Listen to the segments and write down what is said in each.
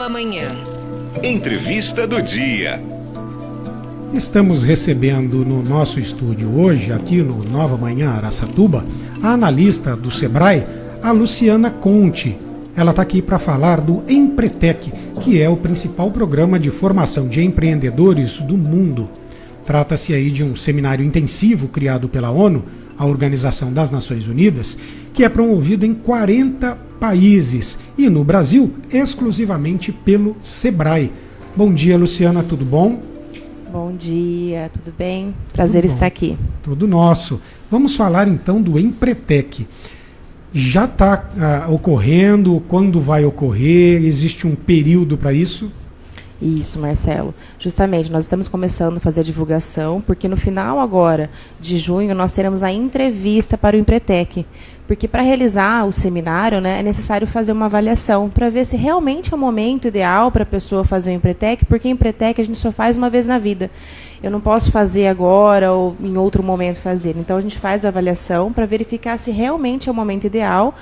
Nova Manhã. Entrevista do dia. Estamos recebendo no nosso estúdio hoje, aqui no Nova Manhã Araçatuba, a analista do Sebrae, a Luciana Conte. Ela está aqui para falar do Empretec, que é o principal programa de formação de empreendedores do mundo. Trata-se aí de um seminário intensivo criado pela ONU, a Organização das Nações Unidas, que é promovido em 40 países e no Brasil exclusivamente pelo Sebrae. Bom dia, Luciana, tudo bom? Bom dia, tudo bem? Prazer estar aqui. Tudo nosso. Vamos falar então do Empretec. Já está ocorrendo? Quando vai ocorrer? Existe um período para isso? Isso, Marcelo. Justamente, nós estamos começando a fazer a divulgação, porque no final agora de junho nós teremos a entrevista para o Empretec. Porque para realizar o seminário, né, é necessário fazer uma avaliação para ver se realmente é o momento ideal para a pessoa fazer o Empretec, porque Empretec a gente só faz uma vez na vida. Eu não posso fazer agora ou em outro momento fazer. Então a gente faz a avaliação para verificar se realmente é o momento ideal,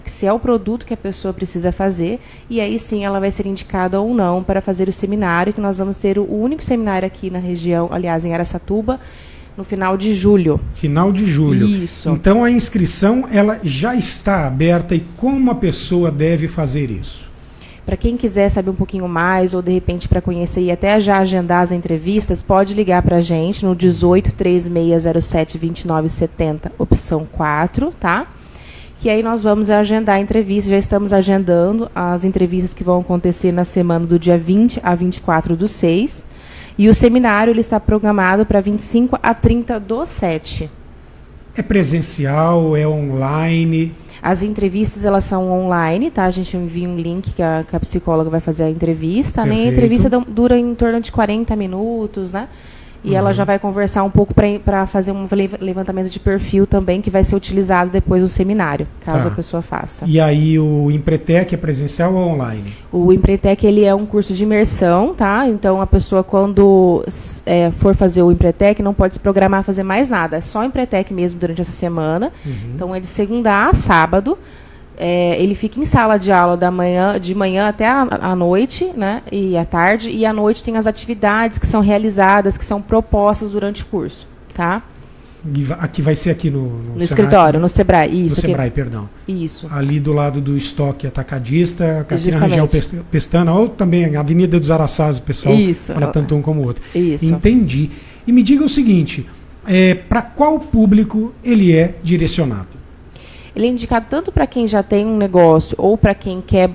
se é o produto que a pessoa precisa fazer, e aí sim ela vai ser indicada ou não para fazer o seminário, que nós vamos ter o único seminário aqui na região, aliás, em Araçatuba, no final de julho. Final de julho. Isso. Então a inscrição ela já está aberta, e como a pessoa deve fazer isso? Para quem quiser saber um pouquinho mais, ou de repente para conhecer e até já agendar as entrevistas, pode ligar para a gente no 18-3607-2970, opção 4, tá? Que aí nós vamos agendar a entrevista, já estamos agendando as entrevistas que vão acontecer na semana do dia 20 a 24/6. E o seminário ele está programado para 25 a 30/7. É presencial, é online? As entrevistas elas são online, tá? A gente envia um link que a psicóloga vai fazer a entrevista, né? A entrevista dura em torno de 40 minutos, né? E ela já vai conversar um pouco para fazer um levantamento de perfil também, que vai ser utilizado depois no seminário, caso a pessoa faça. E aí o Empretec é presencial ou online? O Empretec ele é um curso de imersão, tá? Então a pessoa quando for fazer o Empretec não pode se programar a fazer mais nada. É só o Empretec mesmo durante essa semana. Então é de segunda a sábado. Ele fica em sala de aula de manhã até a noite, né, e à tarde, e à noite tem as atividades que são realizadas, que são propostas durante o curso, tá? Aqui vai ser aqui no escritório, no Sebrae, isso. No Sebrae, perdão. Isso. Ali do lado do estoque atacadista, aqui na região Pestana, ou também a Avenida dos Araçás, o pessoal fala tanto um como o outro. Isso. Entendi. E me diga o seguinte, para qual público ele é direcionado? Ele é indicado tanto para quem já tem um negócio ou para quem quer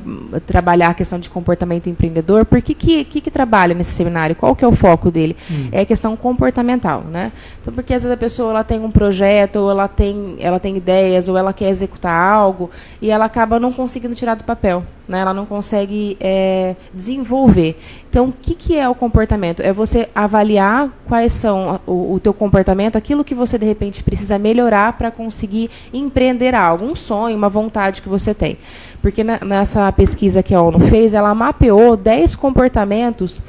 trabalhar a questão de comportamento empreendedor. Por que trabalha nesse seminário? Qual que é o foco dele? É a questão comportamental, né? Então, porque às vezes a pessoa ela tem um projeto, ou ela tem ideias, ou ela quer executar algo, e ela acaba não conseguindo tirar do papel, né? Ela não consegue desenvolver. Então, o que é o comportamento? É você avaliar quais são o teu comportamento, aquilo que você, de repente, precisa melhorar para conseguir empreender algo, um sonho, uma vontade que você tem. Porque nessa pesquisa que a ONU fez, ela mapeou 10 comportamentos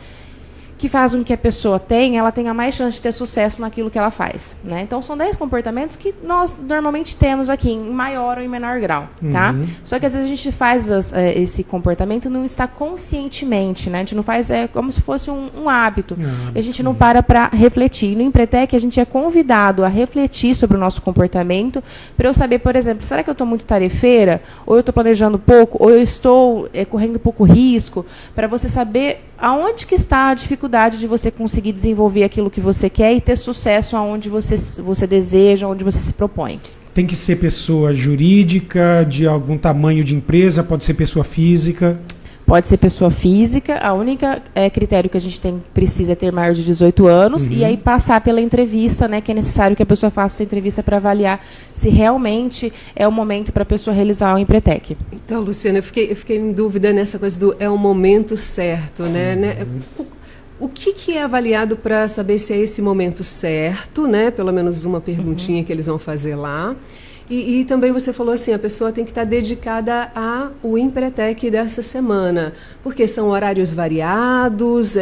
que fazem com que a pessoa ela tenha mais chance de ter sucesso naquilo que ela faz, né? Então, são 10 comportamentos que nós normalmente temos aqui, em maior ou em menor grau, tá? Só que, às vezes, a gente faz esse comportamento não está conscientemente, né? A gente não faz, como se fosse um hábito. E a gente não para refletir. No Empretec, a gente é convidado a refletir sobre o nosso comportamento, para eu saber, por exemplo, será que eu estou muito tarefeira? Ou eu estou planejando pouco? Ou eu estou correndo pouco risco? Para você saber aonde que está a dificuldade de você conseguir desenvolver aquilo que você quer e ter sucesso aonde você deseja, onde você se propõe. Tem que ser pessoa jurídica, de algum tamanho de empresa, pode ser pessoa física? Pode ser pessoa física, a única critério que a gente precisa ter maior de 18 anos, e aí passar pela entrevista, né, que é necessário que a pessoa faça essa entrevista para avaliar se realmente é o momento para a pessoa realizar o Empretec. Então, Luciana, eu fiquei em dúvida nessa coisa do o momento certo, né? O que é avaliado para saber se é esse momento certo, né? Pelo menos uma perguntinha que eles vão fazer lá. E também você falou assim, a pessoa tem que estar dedicada ao Empretec dessa semana, porque são horários variados,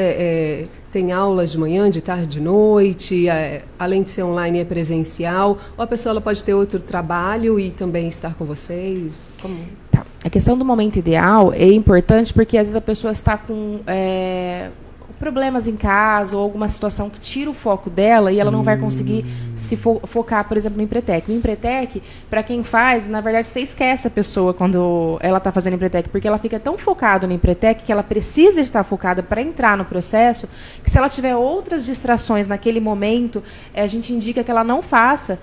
tem aulas de manhã, de tarde, de noite, além de ser online é presencial, ou a pessoa ela pode ter outro trabalho e também estar com vocês? Como? Tá. A questão do momento ideal é importante porque às vezes a pessoa está com problemas em casa ou alguma situação que tira o foco dela e ela não vai conseguir se focar, por exemplo, no Empretec. O Empretec, para quem faz, na verdade, você esquece a pessoa quando ela está fazendo Empretec, porque ela fica tão focada no Empretec que ela precisa estar focada para entrar no processo, que se ela tiver outras distrações naquele momento, a gente indica que ela não faça,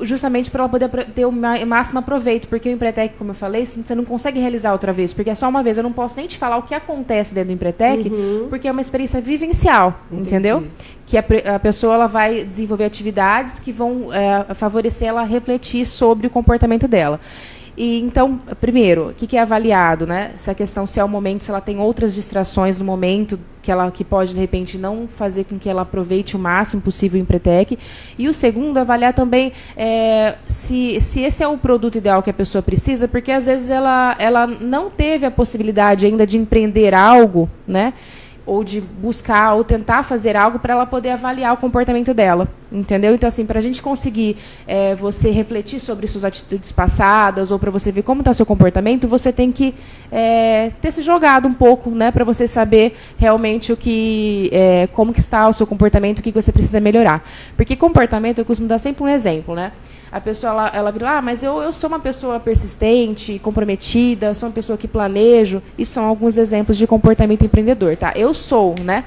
justamente para ela poder ter o máximo aproveito, porque o Empretec, como eu falei, você não consegue realizar outra vez, porque é só uma vez. Eu não posso nem te falar o que acontece dentro do Empretec, porque é uma experiência vivencial, entendeu? Que a pessoa ela vai desenvolver atividades que vão favorecer ela a refletir sobre o comportamento dela. E, então, primeiro, o que é avaliado, né? Essa questão, se é o momento, se ela tem outras distrações no momento que pode, de repente, não fazer com que ela aproveite o máximo possível o Empretec. E o segundo, avaliar também se esse é o produto ideal que a pessoa precisa, porque, às vezes, ela não teve a possibilidade ainda de empreender algo, né? Ou de buscar ou tentar fazer algo para ela poder avaliar o comportamento dela, entendeu? Então, assim, para a gente conseguir você refletir sobre suas atitudes passadas ou para você ver como está seu comportamento, você tem que ter se jogado um pouco, né, para você saber realmente como que está o seu comportamento, o que você precisa melhorar. Porque comportamento, eu costumo dar sempre um exemplo, né? A pessoa, ela vira, mas eu sou uma pessoa persistente, comprometida, eu sou uma pessoa que planejo. Isso são alguns exemplos de comportamento empreendedor, tá? Eu sou, né?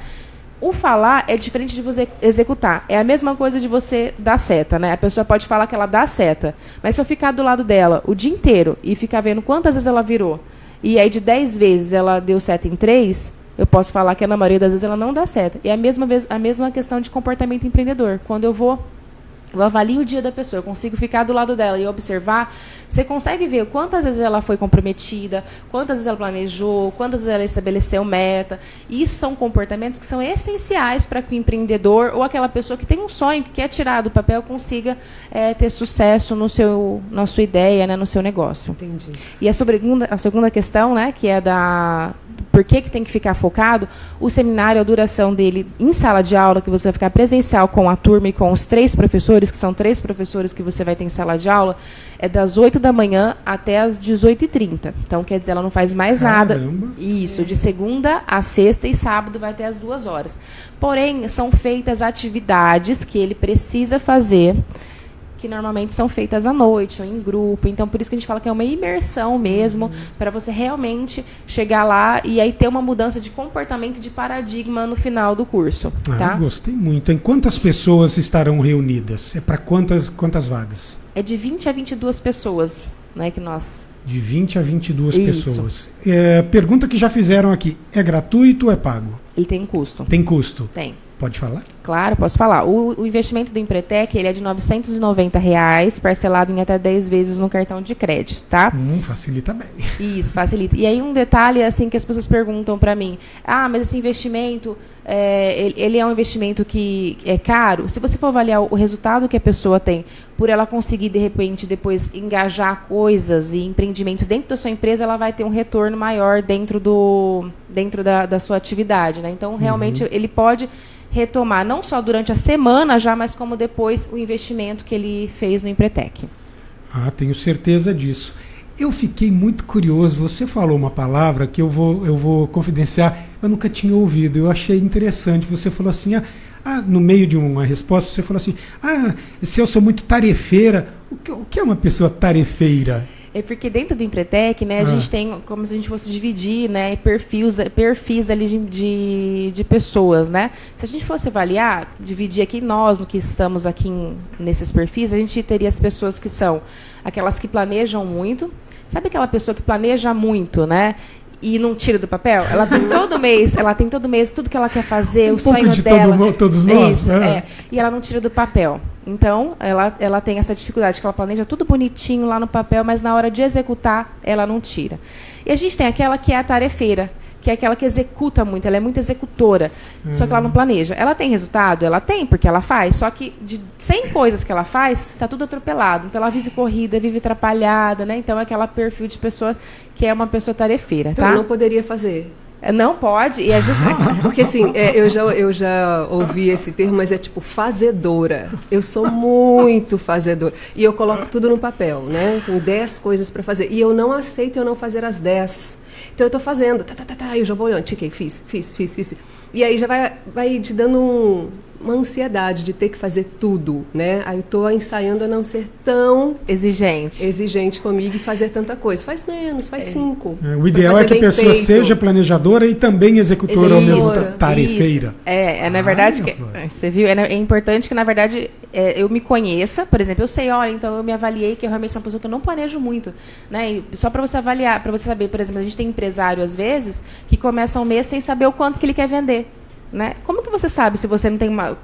O falar é diferente de você executar. É a mesma coisa de você dar seta, né? A pessoa pode falar que ela dá seta, mas se eu ficar do lado dela o dia inteiro e ficar vendo quantas vezes ela virou, e aí de 10 vezes ela deu seta em 3, eu posso falar que na maioria das vezes ela não dá seta. E é a mesma questão de comportamento empreendedor. Quando eu avalio o dia da pessoa, eu consigo ficar do lado dela e observar, você consegue ver quantas vezes ela foi comprometida, quantas vezes ela planejou, quantas vezes ela estabeleceu meta. E isso são comportamentos que são essenciais para que o empreendedor ou aquela pessoa que tem um sonho, que quer tirar do papel, consiga ter sucesso na sua ideia, né, no seu negócio. Entendi. E a segunda questão, né, que é por que tem que ficar focado, o seminário, a duração dele em sala de aula, que você vai ficar presencial com a turma e com os 3 professores, que são 3 professores que você vai ter em sala de aula, é das 8 da manhã até as 18h30. Então, quer dizer, ela não faz mais nada. Isso, de segunda a sexta e sábado vai até as 2 horas. Porém, são feitas atividades que ele precisa fazer, que normalmente são feitas à noite ou em grupo. Então, por isso que a gente fala que é uma imersão mesmo, para você realmente chegar lá e aí ter uma mudança de comportamento e de paradigma no final do curso. Tá? Gostei muito. Em quantas pessoas estarão reunidas? É para quantas vagas? É de 20 a 22 pessoas, né, que nós... De 20 a 22 Isso. pessoas. Pergunta que já fizeram aqui. É gratuito ou é pago? Ele tem custo. Tem custo? Tem. Pode falar? Claro, posso falar. O investimento do Empretec, ele é de R$ 990, parcelado em até 10 vezes no cartão de crédito, tá? Facilita bem. Isso, facilita. E aí um detalhe, assim, que as pessoas perguntam para mim, mas esse investimento, ele é um investimento que é caro? Se você for avaliar o resultado que a pessoa tem, por ela conseguir, de repente, depois engajar coisas e empreendimentos dentro da sua empresa, ela vai ter um retorno maior dentro da sua atividade, né? Então, realmente, ele pode retomar, não só durante a semana já, mas como depois o investimento que ele fez no Empretec. Tenho certeza disso. Eu fiquei muito curioso, você falou uma palavra que eu vou confidenciar, eu nunca tinha ouvido, eu achei interessante. Você falou assim, no meio de uma resposta, você falou assim, se eu sou muito tarefeira. O que é uma pessoa tarefeira? É porque dentro do Empretec, né, a gente tem como se a gente fosse dividir, né, perfis ali de pessoas, né? Se a gente fosse avaliar, dividir aqui nós, no que estamos aqui nesses perfis, a gente teria as pessoas que são aquelas que planejam muito. Sabe aquela pessoa que planeja muito, né? E não tira do papel? Ela tem todo mês tudo que ela quer fazer, o sonho dela. Todos nós. Isso, e ela não tira do papel. Então, ela tem essa dificuldade, que ela planeja tudo bonitinho lá no papel, mas na hora de executar, ela não tira. E a gente tem aquela que é a tarefeira, que é aquela que executa muito, ela é muito executora, só que ela não planeja. Ela tem resultado? Ela tem, porque ela faz, só que de 100 coisas que ela faz, está tudo atropelado. Então, ela vive corrida, vive atrapalhada, né? Então, é aquela perfil de pessoa que é uma pessoa tarefeira, então, tá? eu não poderia fazer. Não pode, e é justamente... Porque assim, eu já ouvi esse termo, mas é tipo fazedora. Eu sou muito fazedora. E eu coloco tudo no papel, né? Tem 10 coisas para fazer. E eu não aceito eu não fazer as 10. Então eu tô fazendo, eu já vou olhando, tiquei, fiz. E aí já vai te dando uma ansiedade de ter que fazer tudo, né? Aí eu tô ensaiando a não ser tão exigente comigo e fazer tanta coisa. Faz menos, faz 5. O ideal é que a pessoa seja planejadora e também executora ao mesmo tempo, tarefeira. Na verdade, você viu? É importante que, na verdade, eu me conheça. Por exemplo, eu sei, olha, então eu me avaliei que eu realmente sou uma pessoa que eu não planejo muito, né? E só para você avaliar, para você saber, por exemplo, a gente tem empresário, às vezes, que começa um mês sem saber o quanto que ele quer vender. Né? Como que você sabe se você não tem uma...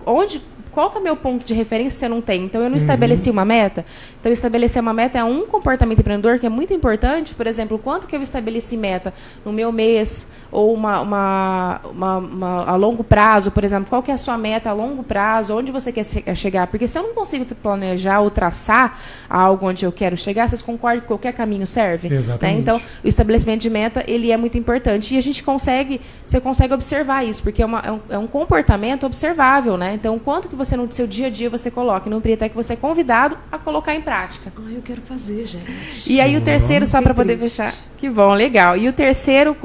Qual que é o meu ponto de referência se eu não tenho? Então, eu não estabeleci uma meta. Então, estabelecer uma meta é um comportamento empreendedor que é muito importante. Por exemplo, quanto que eu estabeleci meta no meu mês ou a longo prazo, por exemplo. Qual que é a sua meta a longo prazo? Onde você quer chegar? Porque se eu não consigo planejar ou traçar algo onde eu quero chegar, vocês concordam que qualquer caminho serve? Exatamente. Né? Então, o estabelecimento de meta, ele é muito importante. E você consegue observar isso, porque é um comportamento observável, né? Então, quanto que você no seu dia a dia você coloca, no Empreendetec você é convidado a colocar em prática. Eu quero fazer, gente. E aí o terceiro, só para poder fechar, que bom, legal. E o terceiro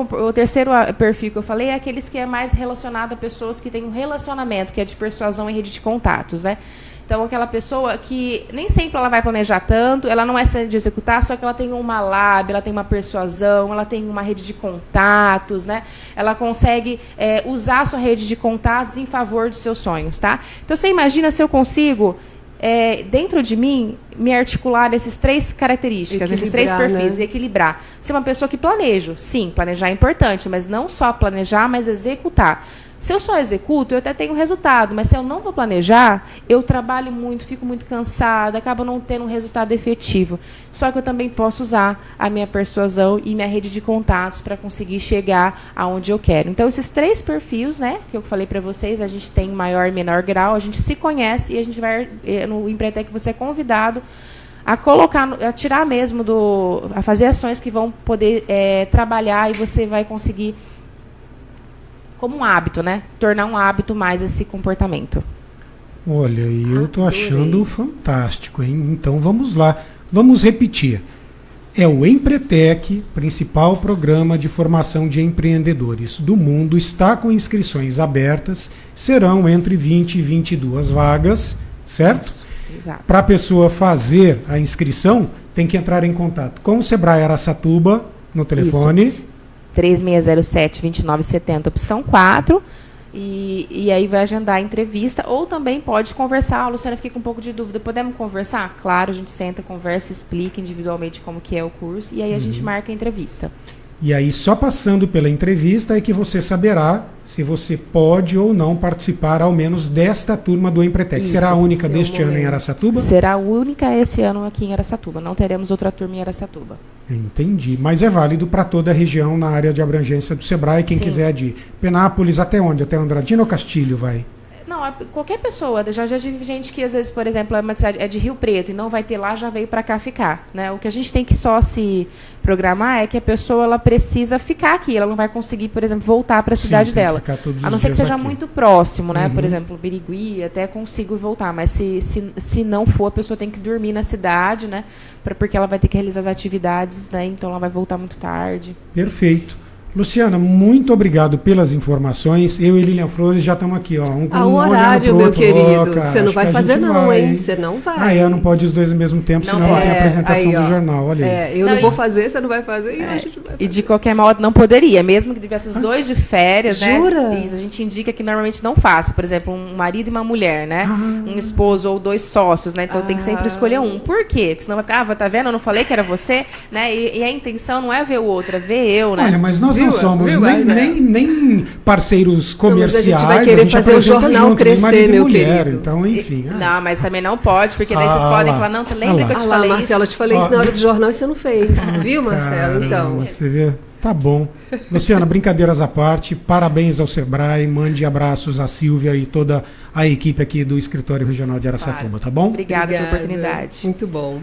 perfil que eu falei é aqueles que é mais relacionado a pessoas que têm um relacionamento, que é de persuasão em rede de contatos, né? Então, aquela pessoa que nem sempre ela vai planejar tanto, ela não é de executar, só que ela tem uma lábia, ela tem uma persuasão, ela tem uma rede de contatos, né? Ela consegue usar a sua rede de contatos em favor dos seus sonhos, tá? Então, você imagina se eu consigo, dentro de mim, me articular essas 3 características, esses 3 perfis, né? E equilibrar. Ser uma pessoa que planejo, sim, planejar é importante, mas não só planejar, mas executar. Se eu só executo, eu até tenho resultado, mas se eu não vou planejar, eu trabalho muito, fico muito cansada, acabo não tendo um resultado efetivo. Só que eu também posso usar a minha persuasão e minha rede de contatos para conseguir chegar aonde eu quero. Então, esses 3 perfis, né, que eu falei para vocês, a gente tem maior e menor grau, a gente se conhece e a gente vai, no Empreendetec, você é convidado a colocar, a tirar mesmo a fazer ações que vão poder trabalhar e você vai conseguir, como um hábito, né? Tornar um hábito mais esse comportamento. Olha, e eu tô achando fantástico, hein? Então vamos lá. Vamos repetir. É o Empreendetec, principal programa de formação de empreendedores do mundo, está com inscrições abertas, serão entre 20 e 22 vagas, certo? Isso, exato. Para a pessoa fazer a inscrição, tem que entrar em contato com o Sebrae Araçatuba, no telefone... Isso. 3607-2970, opção 4, e aí vai agendar a entrevista, ou também pode conversar. Luciana, fiquei com um pouco de dúvida, podemos conversar? Claro, a gente senta, conversa, explica individualmente como que é o curso, e aí a gente marca a entrevista. E aí, só passando pela entrevista é que você saberá se você pode ou não participar, ao menos, desta turma do Empreendetec. Isso, será a única deste ano em Araçatuba? Será a única esse ano aqui em Araçatuba. Não teremos outra turma em Araçatuba. Entendi. Mas é válido para toda a região na área de abrangência do Sebrae. Quem quiser de Penápolis, até onde? Até Andradina ou Castilho vai? Não, qualquer pessoa. Já tive gente que, às vezes, por exemplo, é de Rio Preto e não vai ter lá, já veio para cá ficar. Né? O que a gente tem que só se programar é que a pessoa ela precisa ficar aqui. Ela não vai conseguir, por exemplo, voltar para a cidade dela. A não ser que seja aqui muito próximo, né? Por exemplo, Birigui, até consigo voltar. Mas se não for, a pessoa tem que dormir na cidade, né? Porque ela vai ter que realizar as atividades, né? Então ela vai voltar muito tarde. Perfeito. Luciana, muito obrigado pelas informações. Eu e Lilian Flores já estamos aqui, ó. Ao horário, meu querido. Você não vai fazer não, hein? Você não vai. Não pode os dois ao mesmo tempo, senão não tem a apresentação do jornal. Olha aí. Eu não vou fazer, você não vai fazer e a gente vai fazer. E de qualquer modo não poderia, mesmo que tivesse os dois de férias, né? Jura? A gente indica que normalmente não faça. Por exemplo, um marido e uma mulher, né? Um esposo ou 2 sócios, né? Então tem que sempre escolher um. Por quê? Porque senão vai ficar, tá vendo? Eu não falei que era você, né? E a intenção não é ver o outro, é ver eu, né? Olha, mas nós não somos nem parceiros comerciais. Não, mas a gente vai querer fazer o jornal crescer, meu querido. Então, enfim. Não, mas também não pode, porque daí vocês podem falar, não, tu lembra que eu te falei Marcelo, eu te falei isso na hora do jornal e você não fez. Viu, Marcelo? Então. Você vê? Tá bom. Luciana, brincadeiras à parte, parabéns ao Sebrae, mande abraços à Silvia e toda a equipe aqui do Escritório Regional de Araçatuba, tá bom? Obrigada pela oportunidade. Muito bom.